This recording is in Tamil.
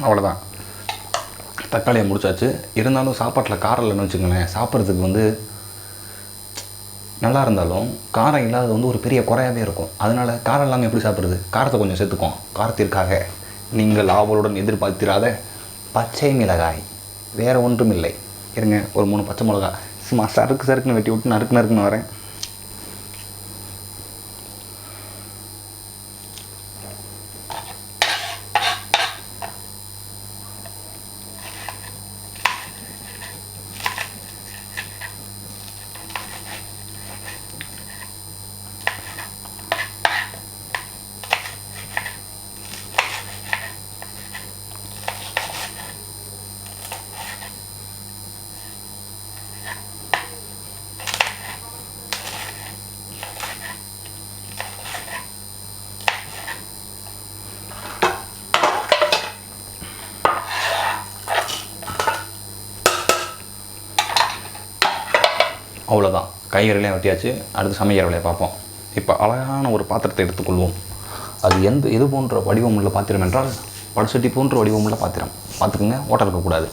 அவ்வளோதான், தக்காளியை முடிச்சாச்சு. இருந்தாலும் சாப்பாட்டில் காரம் இல்லைன்னு வச்சுக்கோங்களேன், சாப்பிட்றதுக்கு வந்து நல்லா இருந்தாலும் காரம் இல்லாதது வந்து ஒரு பெரிய குறையாகவே இருக்கும். அதனால் காரம் இல்லாமல் எப்படி சாப்பிட்றது? காரத்தை கொஞ்சம் சேர்த்துக்குவோம். காரத்திற்காக நீங்கள் ஆவலுடன் எதிர்பார்த்திராத பச்சை மிளகாய், வேறு ஒன்றும் இல்லை. இருங்க, ஒரு 3 பச்சை மிளகா சும்மா சறுக்குன்னு வெட்டி விட்டு நறுக்குன்னு வரேன். அவ்வளோதான், காய்கறிகளையும் வெட்டியாச்சு. அடுத்து சமைக்கிற வேலையை பார்ப்போம். இப்போ அழகான ஒரு பாத்திரத்தை எடுத்துக்கொள்வோம். அது எது போன்ற வடிவமுள்ள பாத்திரம் என்றால் வடசட்டி போன்ற வடிவமுள்ள பாத்திரம். பார்த்துக்குங்க, ஓட்டை இருக்கக்கூடாது.